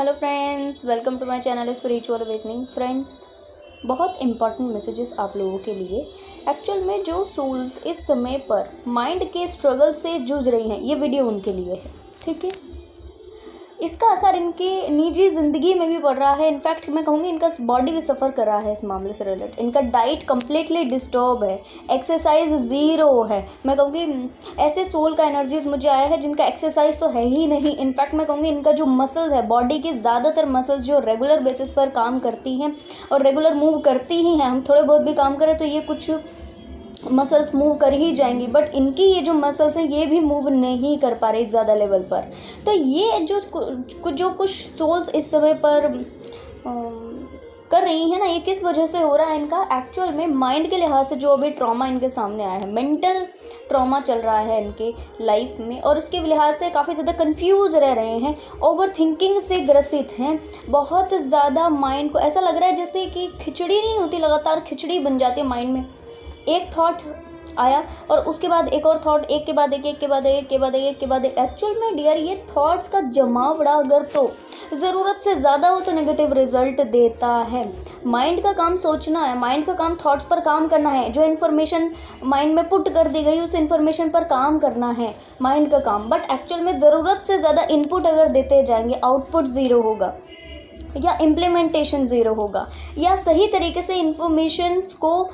Hello friends, welcome to my channel spiritual awakening. Friends, बहुत important messages आप लोगों के लिए। एक्चुअल में जो सोल्स इस समय पर माइंड के स्ट्रगल से जूझ रही हैं, ये वीडियो उनके लिए है। ठीक है, इसका असर इनकी निजी ज़िंदगी में भी पड़ रहा है। इनफैक्ट मैं कहूँगी इनका बॉडी भी सफ़र कर रहा है इस मामले से रिलेटेड। इनका डाइट कम्प्लीटली डिस्टर्ब है, एक्सरसाइज ज़ीरो है। मैं कहूँगी ऐसे सोल का एनर्जीज मुझे आया है जिनका एक्सरसाइज तो है ही नहीं। इनफैक्ट मैं कहूँगी इनका जो मसल्स है, बॉडी की ज़्यादातर मसल्स जो रेगुलर बेसिस पर काम करती हैं और रेगुलर मूव करती ही हैं। हम थोड़े बहुत भी काम करें तो ये कुछ मसल्स मूव कर ही जाएंगी, बट इनकी ये जो मसल्स हैं ये भी मूव नहीं कर पा रही ज़्यादा लेवल पर। तो ये जो कुछ सोल्स इस समय पर कर रही है ना, ये किस वजह से हो रहा है इनका? एक्चुअल में माइंड के लिहाज से जो अभी ट्रॉमा इनके सामने आया है, मेंटल ट्रॉमा चल रहा है इनके लाइफ में, और उसके लिहाज से काफ़ी ज़्यादा कंफ्यूज रह रहे हैं, ओवर थिंकिंग से ग्रसित हैं। बहुत ज़्यादा माइंड को ऐसा लग रहा है जैसे कि खिचड़ी नहीं होती, लगातार खिचड़ी बन जाती है माइंड में। एक थॉट आया और उसके बाद एक और थॉट, एक के बाद एक, एक के बाद एक, एक के बाद एक, एक के बाद एक। एक्चुअल में डियर, ये थॉट्स का जमावड़ा अगर तो ज़रूरत से ज़्यादा हो तो नेगेटिव रिजल्ट देता है। माइंड का काम सोचना है, माइंड का काम थॉट्स पर काम करना है। जो इन्फॉर्मेशन माइंड में पुट कर दी गई उस इन्फॉर्मेशन पर काम करना है माइंड का काम। बट एक्चुअल में ज़रूरत से ज़्यादा इनपुट अगर देते जाएंगे, आउटपुट ज़ीरो होगा या इम्प्लीमेंटेशन ज़ीरो होगा, या सही तरीके से इन्फॉर्मेशंस को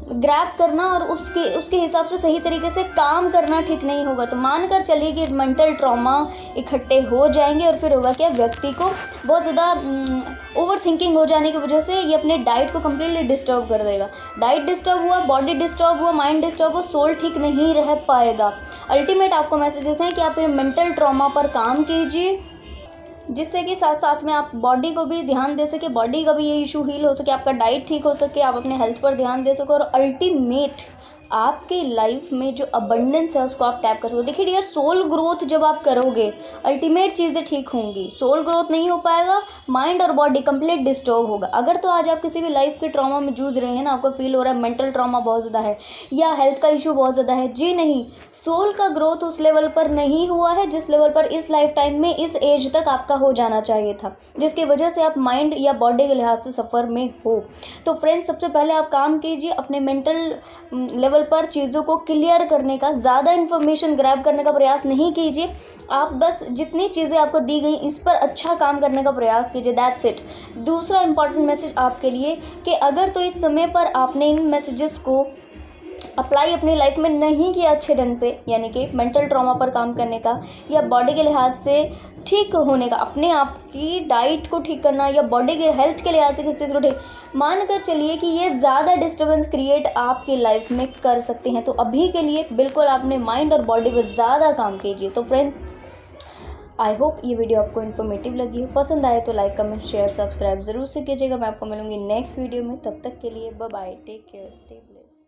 ग्रैब करना और उसके हिसाब से सही तरीके से काम करना ठीक नहीं होगा। तो मानकर चलिए कि मेंटल ट्रॉमा इकट्ठे हो जाएंगे और फिर होगा क्या, व्यक्ति को बहुत ज़्यादा ओवर थिंकिंग हो जाने की वजह से ये अपने डाइट को कम्प्लीटली डिस्टर्ब कर देगा। डाइट डिस्टर्ब हुआ, बॉडी डिस्टर्ब हुआ, माइंड डिस्टर्ब हुआ, सोल ठीक नहीं रह पाएगा। अल्टीमेट आपको मैसेजेस हैं कि आप मेंटल ट्रॉमा पर काम कीजिए, जिससे कि साथ साथ में आप बॉडी को भी ध्यान दे सके, बॉडी का भी ये इशू हील हो सके, आपका डाइट ठीक हो सके, आप अपने हेल्थ पर ध्यान दे सको और अल्टीमेट आपके लाइफ में जो अबंडेंस है उसको आप टैप कर सको। देखिए डियर, सोल ग्रोथ जब आप करोगे अल्टीमेट चीज़ें ठीक होंगी। सोल ग्रोथ नहीं हो पाएगा, माइंड और बॉडी कंप्लीट डिस्टर्ब होगा। अगर तो आज आप किसी भी लाइफ के ट्रॉमा में जूझ रहे हैं ना, आपको फील हो रहा है मेंटल ट्रॉमा बहुत ज़्यादा है या हेल्थ का इशू बहुत ज़्यादा है, जी नहीं, सोल का ग्रोथ उस लेवल पर नहीं हुआ है जिस लेवल पर इस लाइफ टाइम में इस एज तक आपका हो जाना चाहिए था, जिसकी वजह से आप माइंड या बॉडी के लिहाज से सफ़र में हो। तो फ्रेंड्स, सबसे पहले आप काम कीजिए अपने मेंटल लेवल पर चीज़ों को क्लियर करने का। ज़्यादा इन्फॉर्मेशन ग्रैब करने का प्रयास नहीं कीजिए, आप बस जितनी चीज़ें आपको दी गई इस पर अच्छा काम करने का प्रयास कीजिए, दैट्स इट। दूसरा इंपॉर्टेंट मैसेज आपके लिए कि अगर तो इस समय पर आपने इन मैसेजेस को अप्लाई अपनी लाइफ में नहीं किया अच्छे ढंग से, यानी कि मेंटल ट्रॉमा पर काम करने का या बॉडी के लिहाज से ठीक होने का, अपने आप की डाइट को ठीक करना या बॉडी के हेल्थ के लिहाज से किसी चीज़ को ठीक, मानकर चलिए कि ये ज़्यादा डिस्टर्बेंस क्रिएट आपकी लाइफ में कर सकते हैं। तो अभी के लिए बिल्कुल आपने माइंड और बॉडी पर ज़्यादा काम कीजिए। तो फ्रेंड्स, आई होप ये वीडियो आपको इन्फॉर्मेटिव लगी हो। पसंद आए तो लाइक, कमेंट, शेयर, सब्सक्राइब ज़रूर से कीजिएगा। मैं आपको मिलूंगी नेक्स्ट वीडियो में। तब तक के लिए bye bye, take care, stay blessed.